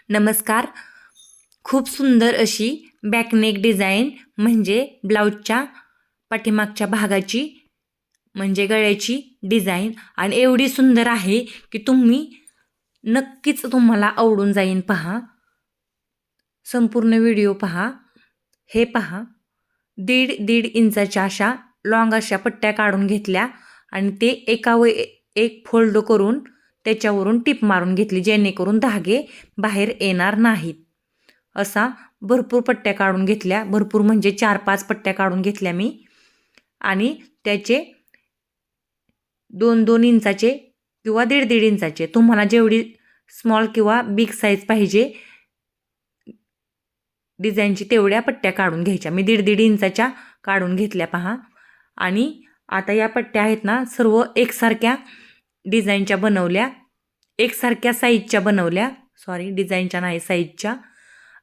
नमस्कार. खूप सुंदर अशी बॅकनेक डिझाईन म्हणजे ब्लाऊजच्या पाठीमागच्या भागाची म्हणजे गळ्याची डिझाईन आणि एवढी सुंदर आहे की नक्कीच तुम्हाला आवडून जाईन. पहा, संपूर्ण व्हिडिओ पहा. हे पहा, 1.5 इंचाच्या अशा लॉंग अशा पट्ट्या काढून घेतल्या आणि ते एक फोल्ड करून त्याच्यावरून टिप मारून घेतली, जेणेकरून धागे बाहेर येणार नाहीत. असा भरपूर पट्ट्या काढून घेतल्या, भरपूर म्हणजे 4-5 पट्ट्या काढून घेतल्या मी. आणि त्याचे 2-2 इंचाचे किंवा 1.5 इंचाचे, तुम्हाला जेवढी स्मॉल किंवा बिग साईज पाहिजे डिझाईनची तेवढ्या पट्ट्या काढून घ्यायच्या. मी 1.5 इंचाच्या काढून घेतल्या पहा. आणि आता या पट्ट्या आहेत ना, सर्व एकसारख्या डिझाईनच्या बनवल्या, एकसारख्या साईजच्या बनवल्या, सॉरी डिझाईनच्या नाही साईजच्या.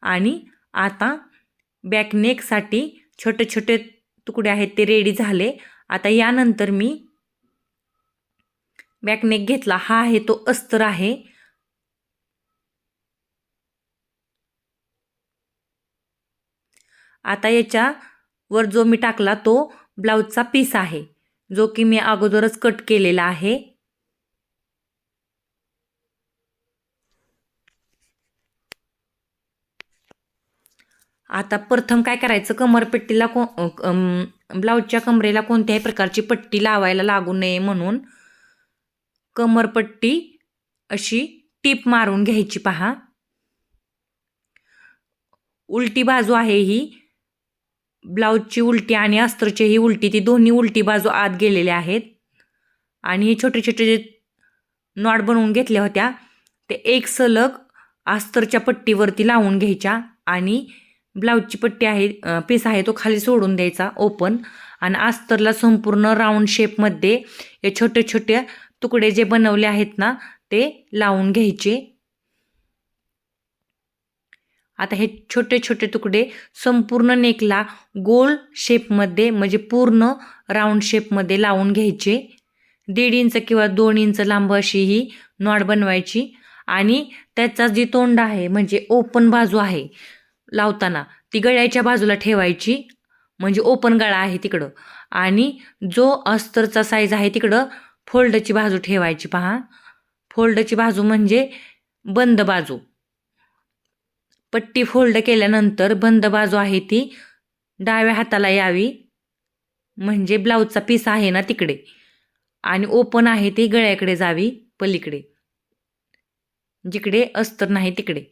आणि आता बॅकनेकसाठी छोटे छोटे तुकडे आहेत ते रेडी झाले. आता यानंतर मी बॅकनेक घेतला, हा आहे तो अस्तर आहे. आता याच्या वर जो मी टाकला तो ब्लाऊजचा पीस आहे, जो की मी अगोदरच कट केलेला आहे. आता प्रथम काय करायचं, कमरपट्टीला ब्लाऊजच्या कमरेला कोणत्याही प्रकारची पट्टी लावायला लागू नये म्हणून कमरपट्टी अशी टीप मारून घ्यायची. पहा, उलटी बाजू आहे ही ब्लाऊजची उलटी आणि अस्तरची ही उलटी, ती दोन्ही उलटी बाजू आत गेलेल्या आहेत. आणि हे छोटे छोटे जे नॉट बनवून घेतल्या होत्या ते एक सलग अस्तरच्या पट्टीवरती लावून घ्यायच्या आणि ब्लाऊजची पट्टी आहे पीस आहे तो खाली सोडून द्यायचा ओपन. आणि अस्तरला संपूर्ण राऊंड शेपमध्ये हे छोटे छोटे तुकडे जे बनवले आहेत ना ते लावून घ्यायचे. आता हे छोटे छोटे तुकडे संपूर्ण नेकला गोल शेपमध्ये म्हणजे पूर्ण राऊंड शेपमध्ये लावून घ्यायचे. 1.5 इंच किंवा 2 इंच लांब अशी ही नॉट बनवायची. आणि त्याचा जी तोंड आहे म्हणजे ओपन बाजू आहे लावताना ती गळ्याच्या बाजूला ठेवायची, म्हणजे ओपन गळा आहे तिकडं. आणि जो अस्तरचा साईज आहे तिकडं फोल्डची बाजू ठेवायची. पहा, फोल्डची बाजू म्हणजे बंद बाजू. पट्टी फोल्ड केल्यानंतर बंद बाजू आहे ती डाव्या हाताला यावी, म्हणजे ब्लाऊजचा पीस आहे ना तिकडे, आणि ओपन आहे ती गळ्याकडे जावी पलीकडे, जिकडे अस्तर नाही तिकडे.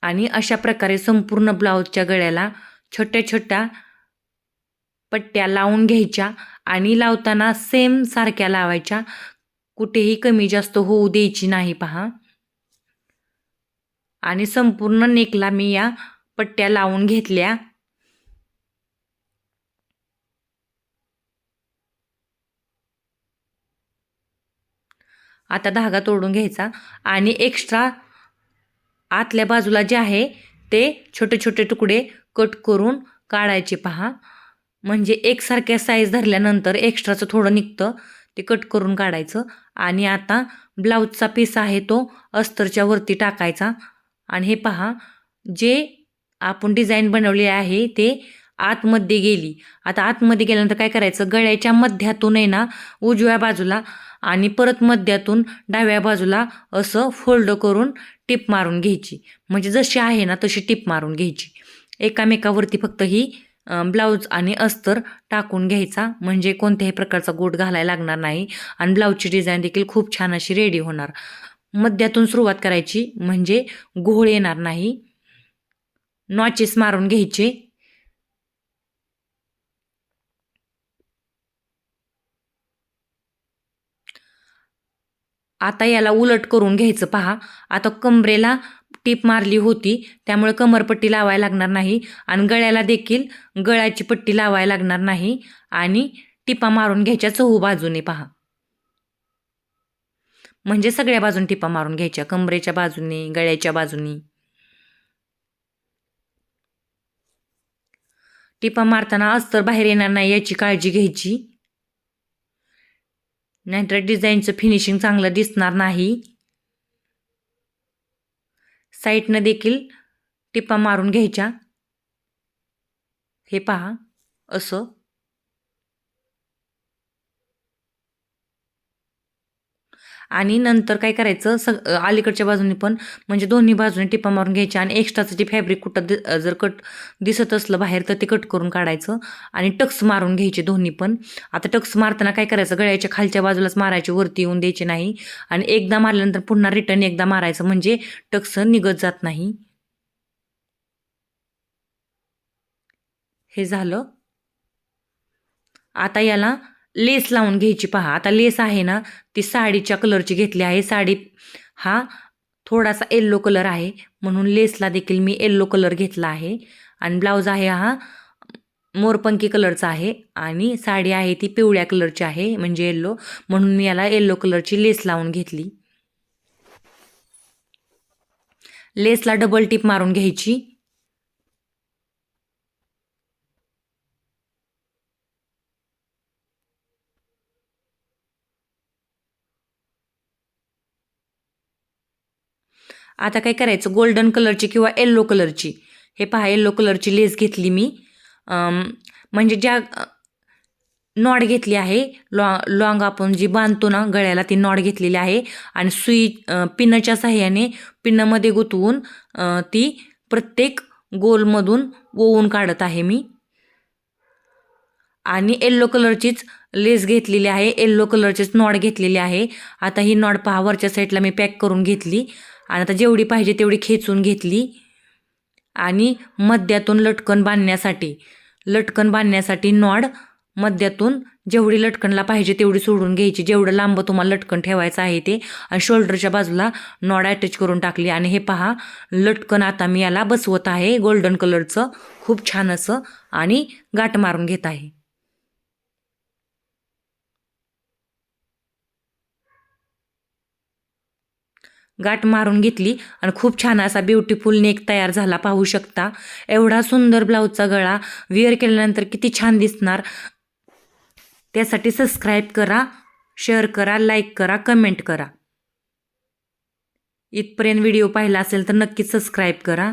आणि अशा प्रकारे संपूर्ण ब्लाऊजच्या गळ्याला छोट्या छोट्या पट्ट्या लावून घ्यायच्या आणि लावताना सेम सारख्या लावायच्या, कुठेही कमी जास्त होऊ द्यायची नाही. पहा, आणि संपूर्ण नेकला मी या पट्ट्या लावून घेतल्या. आता धागा तोडून घ्यायचा आणि एक्स्ट्रा आतल्या बाजूला जे आहे ते छोटे छोटे तुकडे कट करून काढायचे. पहा, म्हणजे एकसारख्या साईज धरल्यानंतर एक्स्ट्राचं थोडं निघतं, ते कट करून काढायचं. आणि आता ब्लाऊजचा पीस आहे तो अस्तरच्या वरती टाकायचा. आणि हे पहा, जे आपण डिझाईन बनवली आहे ते आतमध्ये गेली. आता आतमध्ये गेल्यानंतर काय करायचं, गळ्याच्या मध्यातून आहे ना उजव्या बाजूला आणि परत मध्यातून डाव्या बाजूला असं फोल्ड करून टिप मारून घ्यायची, म्हणजे जशी आहे ना तशी टिप मारून घ्यायची. एकामेकावरती फक्त ही ब्लाऊज आणि अस्तर टाकून घ्यायचा, म्हणजे कोणत्याही प्रकारचा गोट घालायला लागणार नाही आणि ब्लाऊजची डिझाईन देखील खूप छान अशी रेडी होणार. मध्यातून सुरुवात करायची म्हणजे घोळ येणार नाही. नॉचेस मारून घ्यायचे. आता याला उलट करून घ्यायचं. पहा, आता कमरेला टीप मारली होती त्यामुळे कमरपट्टी लावायला लागणार नाही आणि गळ्याला देखील गळ्याची पट्टी लावायला लागणार नाही. आणि टिपा मारून घ्यायच्या चहू बाजूने. पहा, म्हणजे सगळ्या बाजून टिपा मारून घ्यायच्या, कमरेच्या बाजूने, गळ्याच्या बाजूने. टिपा मारताना अस्तर बाहेर येणार नाही याची काळजी घ्यायची, नाहीतर डिझाईनचं फिनिशिंग चांगलं दिसणार नाही. साईडनं देखील टिपा मारून घ्यायच्या. हे पहा असं. आणि नंतर काय करायचं, अलीकडच्या बाजूने पण म्हणजे दोन्ही बाजूने टिपा मारून घ्यायच्या आणि एक्स्ट्राचं जे फॅब्रिक कुठं जर कट दिसत असलं बाहेर तर ते कट करून काढायचं आणि टक्स मारून घ्यायचे दोन्ही पण. आता टक्स मारताना काय करायचं, गळ्याच्या खालच्या बाजूलाच मारायचे, वरती येऊन द्यायचे नाही. आणि एकदा मारल्यानंतर पुन्हा रिटर्न एकदा मारायचं म्हणजे टक्स निघत जात नाही. हे झालं. आता याला लेस लावून घ्यायची पहा. आता लेस आहे ना ती साडीच्या कलरची घेतली आहे. साडी हा थोडासा येल्लो कलर आहे म्हणून लेसला देखील मी येल्लो कलर घेतला आहे. आणि ब्लाऊज आहे हा मोरपंखी कलरचा आहे आणि साडी आहे ती पिवळ्या कलरची आहे म्हणजे येल्लो, म्हणून मी याला येल्लो कलरची लेस लावून घेतली. लेसला डबल टिप मारून घ्यायची. आता काय करायचं, गोल्डन कलरची किंवा येल्लो कलरची, हे पहा येल्लो कलरची लेस घेतली मी. म्हणजे ज्या नॉड घेतली आहे, लॉंग आपण जी बांधतो ना गळ्याला ती नॉड घेतलेली आहे आणि सुई पिनच्या साह्याने पिनमध्ये गुंतवून ती प्रत्येक गोलमधून ओवून काढत आहे मी. आणि येल्लो कलरचीच लेस घेतलेली आहे, येल्लो कलरचीच नॉड घेतलेली आहे. आता ही नॉड पहा वरच्या साईडला मी पॅक करून घेतली आणि आता जेवढी पाहिजे तेवढी खेचून घेतली. आणि मध्यातून लटकन बांधण्यासाठी नॉड मध्यातून जेवढी लटकनला पाहिजे तेवढी सोडून घ्यायची, जेवढं लांब तुम्हाला लटकन ठेवायचं आहे ते. आणि शोल्डरच्या बाजूला नॉड अटॅच करून टाकली. आणि हे पहा लटकन आता मी याला बसवत आहे गोल्डन कलरचं, खूप छान असं, आणि गाठ मारून घेत आहे. गाठ मारून घेतली आणि खूप छान असा ब्युटिफुल नेक तयार झाला, पाहू शकता. एवढा सुंदर ब्लाऊजचा गळा वेअर केल्यानंतर किती छान दिसणार. त्यासाठी सबस्क्राईब करा, शेअर करा, लाईक करा, कमेंट करा. इथपर्यंत व्हिडिओ पाहिला असेल तर नक्कीच सबस्क्राईब करा.